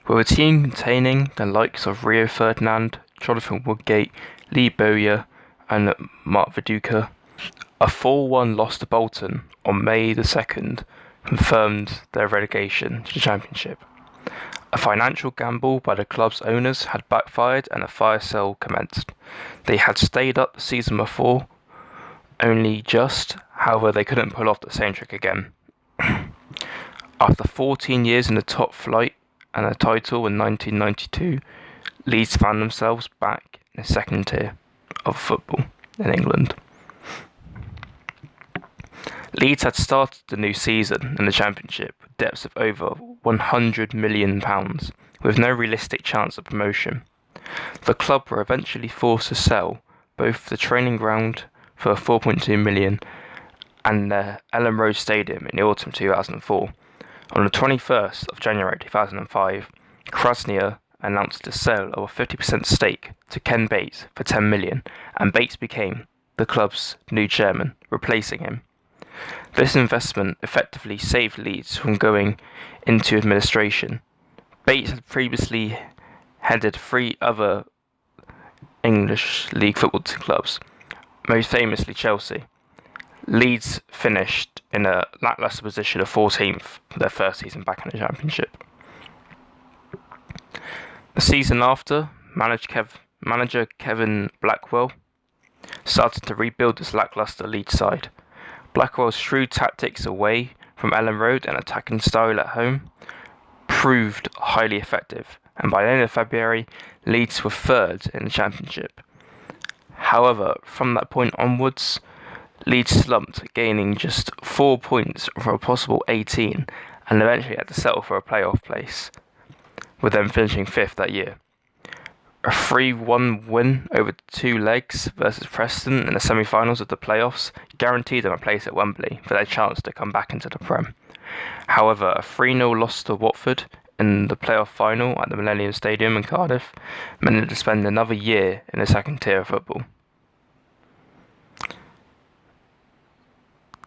with a team containing the likes of Rio Ferdinand, Jonathan Woodgate, Lee Bowyer, and Mark Viduka. A 4-1 loss to Bolton on May the 2nd confirmed their relegation to the Championship. A financial gamble by the club's owners had backfired and a fire sale commenced. They had stayed up the season before, only just, however they couldn't pull off the same trick again. After 14 years in the top flight and a title in 1992, Leeds found themselves back in the second tier of football in England. Leeds had started the new season in the Championship with debts of over £100 million, with no realistic chance of promotion. The club were eventually forced to sell both the training ground for £4.2 million and the Ellen Road Stadium in the autumn 2004. On the 21st of January 2005, Krasnaya announced the sale of a 50% stake to Ken Bates for £10 million, and Bates became the club's new chairman, replacing him. This investment effectively saved Leeds from going into administration. Bates had previously headed 3 other English League football clubs, most famously Chelsea. Leeds finished in a lacklustre position of 14th for their first season back in the Championship. The season after, manager Kevin Blackwell started to rebuild this lacklustre Leeds side. Blackwell's shrewd tactics away from Ellen Road and attacking style at home proved highly effective, and by the end of February, Leeds were third in the Championship. However, from that point onwards, Leeds slumped, gaining just 4 points from a possible 18, and eventually had to settle for a playoff place, with them finishing 5th that year. A 3-1 win over 2 legs versus Preston in the semi-finals of the playoffs guaranteed them a place at Wembley for their chance to come back into the Prem. However, a 3-0 loss to Watford in the playoff final at the Millennium Stadium in Cardiff meant them to spend another year in the second tier of football.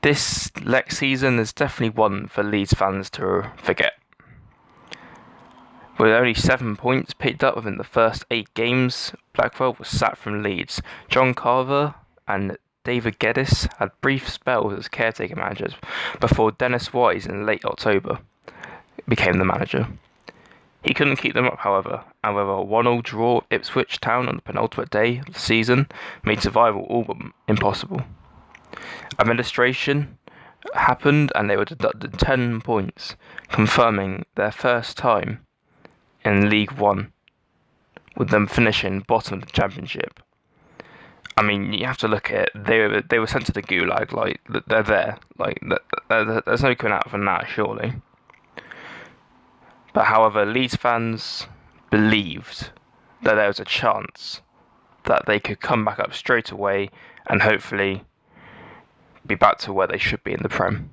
This next season is definitely one for Leeds fans to forget. With only 7 points picked up within the first 8 games, Blackwell was sacked from Leeds. John Carver and David Geddes had brief spells as caretaker managers before Dennis Wise in late October became the manager. He couldn't keep them up, however, and with a 1-1 draw at Ipswich Town on the penultimate day of the season made survival all but impossible. Administration happened and they were deducted 10 points, confirming their first time in League One, with them finishing bottom of the Championship. I mean, you have to look at it. They were sent to the gulag. Like, they're there. Like, there's no coming out from that, surely. But however, Leeds fans believed that there was a chance that they could come back up straight away and hopefully be back to where they should be in the Prem.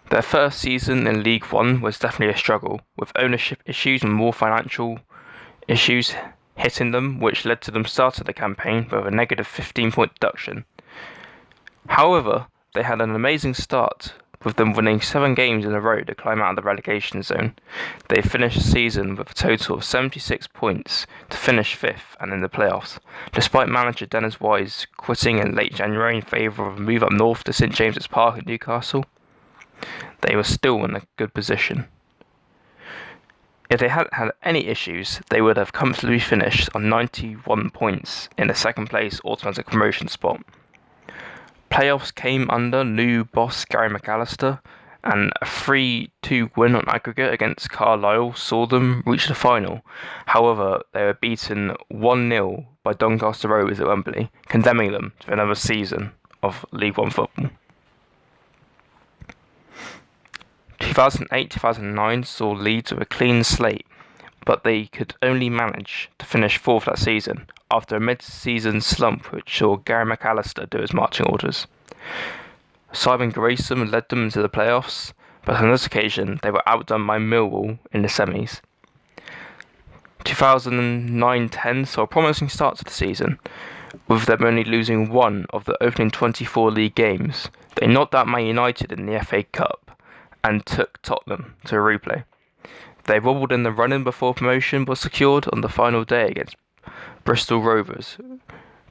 Their first season in League One was definitely a struggle, with ownership issues and more financial issues hitting them, which led to them starting the campaign with a negative 15-point deduction. However, they had an amazing start, with them winning 7 games in a row to climb out of the relegation zone. They finished the season with a total of 76 points to finish 5th and in the playoffs, despite manager Dennis Wise quitting in late January in favour of a move up north to St James's Park in Newcastle. They were still in a good position. If they hadn't had any issues, they would have comfortably finished on 91 points in the second place automatic promotion spot. Playoffs came under new boss Gary McAllister, and a 3-2 win on aggregate against Carlisle saw them reach the final. However, they were beaten 1-0 by Doncaster Rovers at Wembley, condemning them to another season of League One football. 2008-2009 saw Leeds with a clean slate, but they could only manage to finish 4th that season after a mid-season slump which saw Gary McAllister do his marching orders. Simon Grayson led them into the playoffs, but on this occasion they were outdone by Millwall in the semis. 2009-10 saw a promising start to the season, with them only losing one of the opening 24 league games. They knocked out Man United in the FA Cup and took Tottenham to a replay. They wobbled in the run-in before promotion was secured on the final day against Bristol Rovers,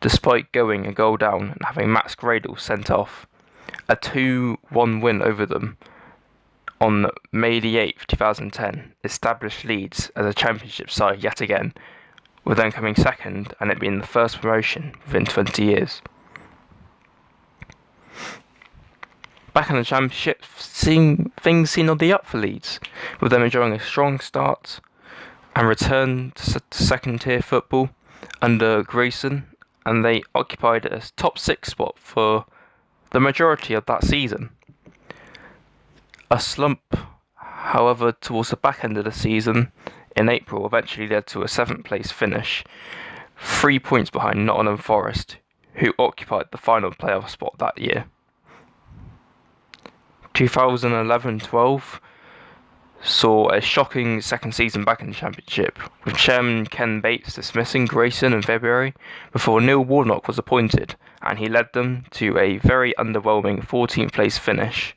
despite going a goal down and having Max Gradel sent off. A 2-1 win over them on May the 8th, 2010, established Leeds as a championship side yet again, with them coming second and it being the first promotion within 20 years. Back in the championship, things seem on the up for Leeds, with them enjoying a strong start and return to second tier football under Grayson, and they occupied a top 6 spot for the majority of that season. A slump, however, towards the back end of the season in April eventually led to a 7th place finish, 3 points behind Nottingham Forest, who occupied the final playoff spot that year. 2011-12 saw a shocking second season back in the Championship, with Chairman Ken Bates dismissing Grayson in February before Neil Warnock was appointed, and he led them to a very underwhelming 14th place finish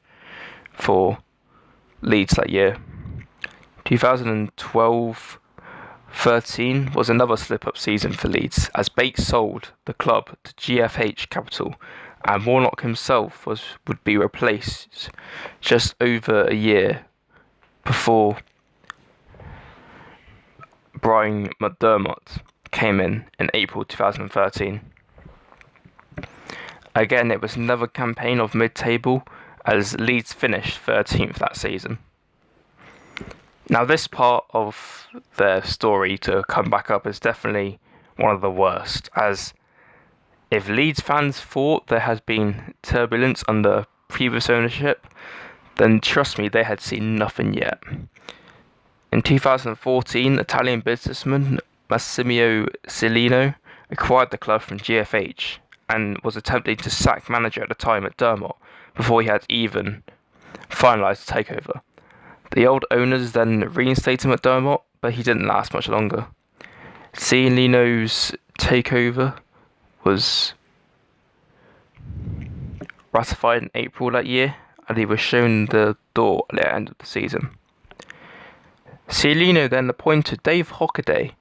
for Leeds that year. 2012-13 was another slip-up season for Leeds, as Bates sold the club to GFH Capital, and Warnock himself would be replaced just over a year before Brian McDermott came in April 2013. Again, it was another campaign of mid-table, as Leeds finished 13th that season. Now, this part of their story to come back up is definitely one of the worst, as if Leeds fans thought there has been turbulence under previous ownership, then trust me, they had seen nothing yet. In 2014, Italian businessman Massimio Cellino acquired the club from GFH and was attempting to sack manager at the time at Dermot before he had even finalised the takeover. The old owners then reinstated him at Dermot, but he didn't last much longer. Cellino's takeover was ratified in April that year, and he was shown the door at the end of the season. Cellino then appointed Dave Hockaday,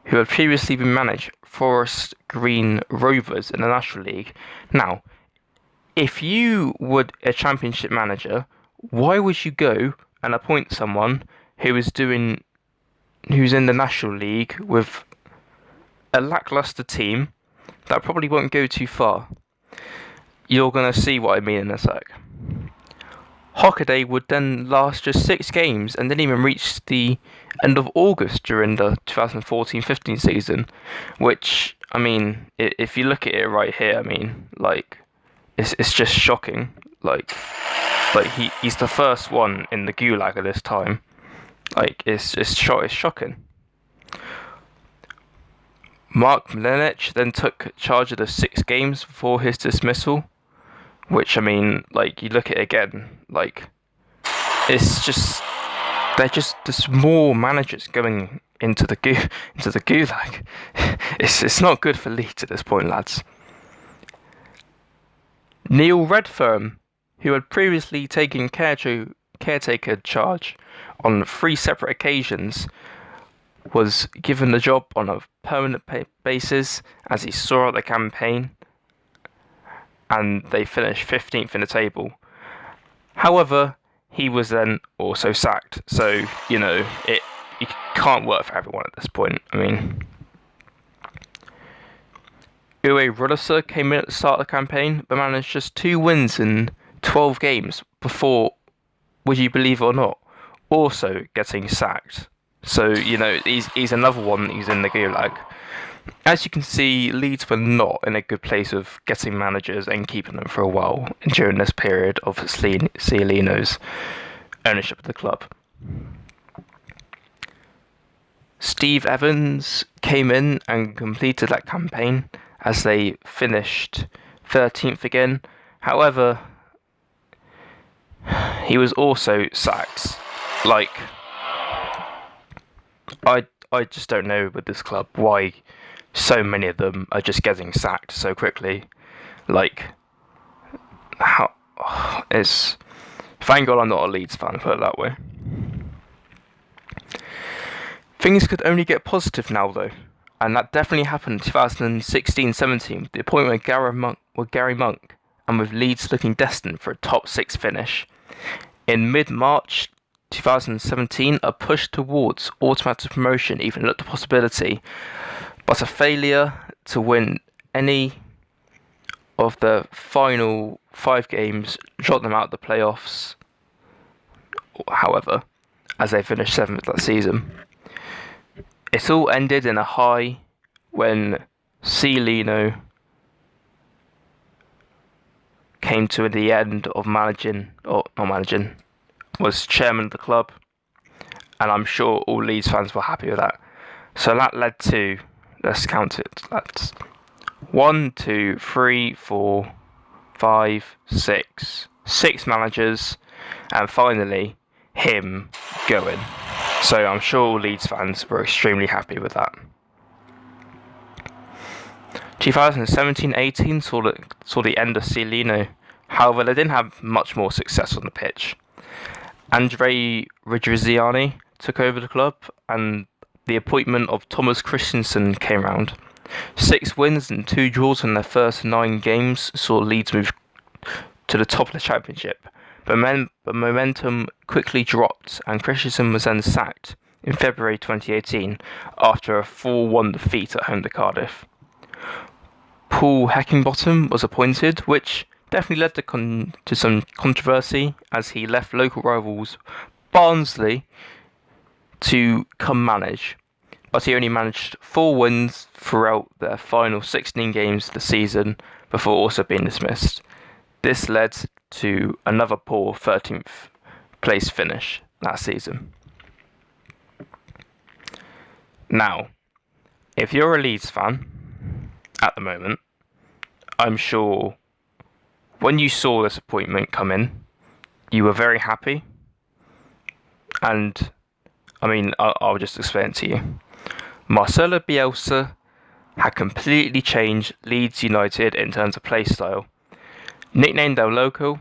who had previously been managed Forest Green Rovers in the National League. Now, if you were a championship manager, why would you go and appoint someone who's in the National League with a lackluster team that probably won't go too far? You're going to see what I mean in a sec. Hockaday would then last just 6 games and didn't even reach the end of August during the 2014-15 season, which, I mean, if you look at it right here, I mean, like, it's just shocking. Like he's the first one in the gulag at this time. Like, it's shocking. Mark Mlenich then took charge of the 6 games before his dismissal, which, I mean, like, you look at it again, like, it's just, there's more managers going into the gulag. It's not good for Leeds at this point, lads. Neil Redfern, who had previously taken caretaker charge on 3 separate occasions, was given the job on a permanent basis as he saw out the campaign, and they finished 15th in the table. However, he was then also sacked, so, you know, it can't work for everyone at this point. I mean, Uwe Rudisser came in at the start of the campaign, but managed just 2 wins in 12 games before, would you believe it or not, also getting sacked. So, you know, he's another one he's in the gulag. As you can see, Leeds were not in a good place of getting managers and keeping them for a while during this period of Cellino's ownership of the club. Steve Evans came in and completed that campaign as they finished 13th again. However, he was also sacked. Like, I just don't know with this club why so many of them are just getting sacked so quickly. Like, how it's Thank God I'm not a Leeds fan, put it that way. Things could only get positive now, though, and that definitely happened in 2016-17 with the appointment of Gary Monk, and with Leeds looking destined for a top 6 finish. In mid-March 2017, a push towards automatic promotion even looked a possibility, but a failure to win any of the final 5 games shot them out of the playoffs, however, as they finished 7th that season. It all ended in a high when Cialino came to the end of was chairman of the club, and I'm sure all Leeds fans were happy with that. So that led to, let's count it, that's 1, 2, 3, 4, 5, 6. 6 managers, and finally him going. So I'm sure all Leeds fans were extremely happy with that. 2017-18 saw the end of Cialino. However, they didn't have much more success on the pitch. Andre Ridriziani took over the club, and the appointment of Thomas Christensen came round. 6 wins and 2 draws in their first 9 games saw Leeds move to the top of the championship, but momentum quickly dropped, and Christensen was then sacked in February 2018 after a 4-1 defeat at home to Cardiff. Paul Heckingbottom was appointed, which definitely led to some controversy, as he left local rivals Barnsley to come manage, but he only managed 4 wins throughout their final 16 games of the season before also being dismissed. This led to another poor 13th place finish that season. Now, if you're a Leeds fan at the moment, I'm sure when you saw this appointment come in, you were very happy. And I mean, I'll just explain it to you. Marcelo Bielsa had completely changed Leeds United in terms of play style. Nicknamed El Loco,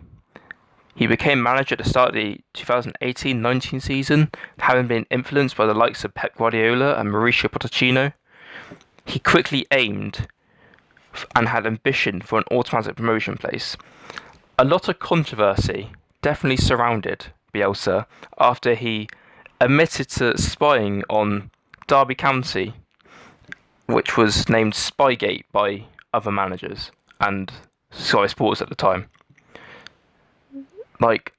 he became manager at the start of the 2018-19 season, having been influenced by the likes of Pep Guardiola and Mauricio Pochettino. He quickly aimed and had ambition for an automatic promotion place. A lot of controversy definitely surrounded Bielsa after he admitted to spying on Derby County, which was named Spygate by other managers and Sky Sports at the time. Like,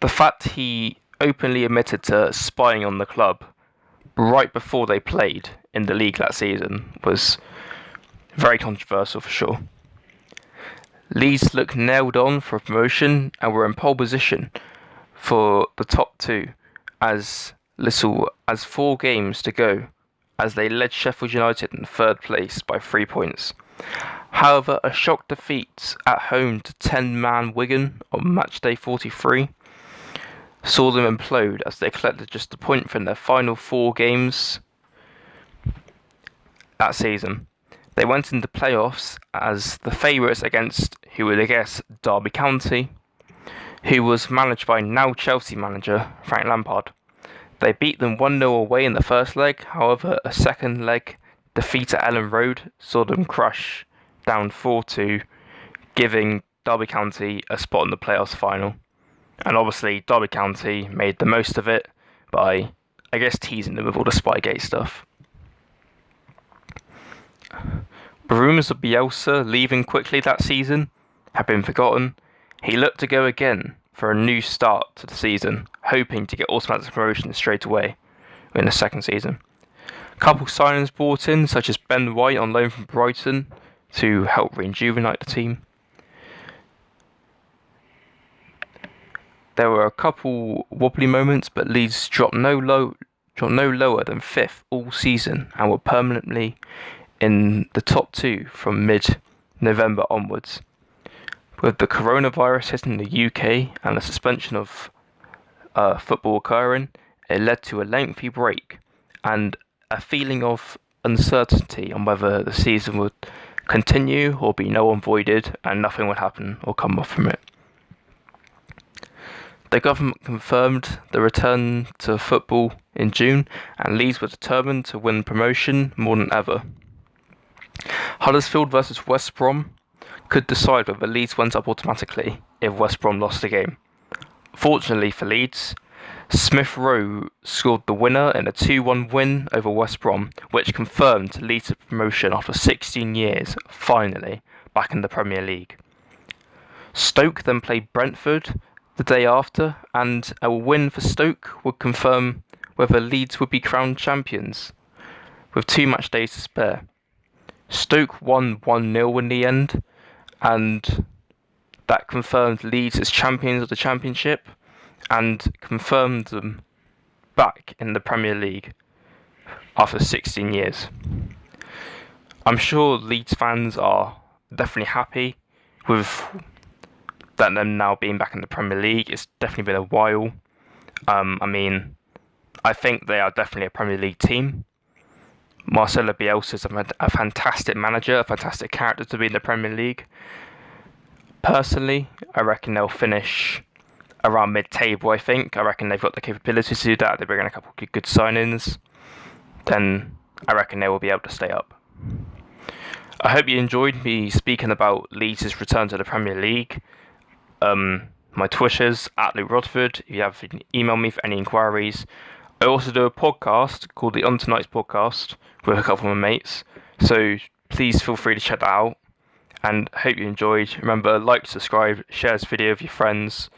the fact he openly admitted to spying on the club right before they played in the league that season was very controversial for sure. Leeds looked nailed on for promotion and were in pole position for the top 2 as little as 4 games to go, as they led Sheffield United in 3rd place by 3 points. However, a shock defeat at home to 10-man Wigan on matchday 43 saw them implode as they collected just a point from their final 4 games that season. They went into playoffs as the favourites against, who would I guess, Derby County, who was managed by now Chelsea manager Frank Lampard. They beat them 1-0 away in the first leg. However, a second leg defeat at Ellen Road saw them crush down 4-2, giving Derby County a spot in the playoffs final. And obviously, Derby County made the most of it by, I guess, teasing them with all the Spygate stuff. The rumours of Bielsa leaving quickly that season have been forgotten. He looked to go again for a new start to the season, hoping to get automatic promotion straight away in the second season. A couple signings brought in, such as Ben White on loan from Brighton to help rejuvenate the team. There were a couple wobbly moments, but Leeds dropped no lower than 5th all season and were permanently in the top 2 from mid-November onwards. With the coronavirus hitting the UK and the suspension of football occurring, it led to a lengthy break and a feeling of uncertainty on whether the season would continue or be null and voided and nothing would happen or come off from it. The government confirmed the return to football in June, and Leeds were determined to win promotion more than ever. Huddersfield versus West Brom could decide whether Leeds went up automatically if West Brom lost the game. Fortunately for Leeds, Smith Rowe scored the winner in a 2-1 win over West Brom, which confirmed Leeds' promotion after 16 years, finally, back in the Premier League. Stoke then played Brentford the day after, and a win for Stoke would confirm whether Leeds would be crowned champions, with 2 match days to spare. Stoke won 1-0 in the end, and that confirmed Leeds as champions of the Championship and confirmed them back in the Premier League after 16 years. I'm sure Leeds fans are definitely happy with that them now being back in the Premier League. It's definitely been a while. I think they are definitely a Premier League team. Marcelo Bielsa is a fantastic manager, a fantastic character to be in the Premier League. Personally, I reckon they'll finish around mid-table. I reckon they've got the capability to do that. They bring in a couple of good signings. Then I reckon they will be able to stay up. I hope you enjoyed me speaking about Leeds' return to the Premier League. My Twitter's @LukeRodford. If you have, you can email me for any inquiries. I also do a podcast called the On Tonight's Podcast with a couple of my mates. So please feel free to check that out. And hope you enjoyed. Remember, like, subscribe, share this video with your friends.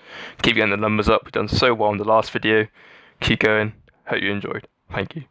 Keep getting the numbers up. We've done so well in the last video. Keep going. Hope you enjoyed. Thank you.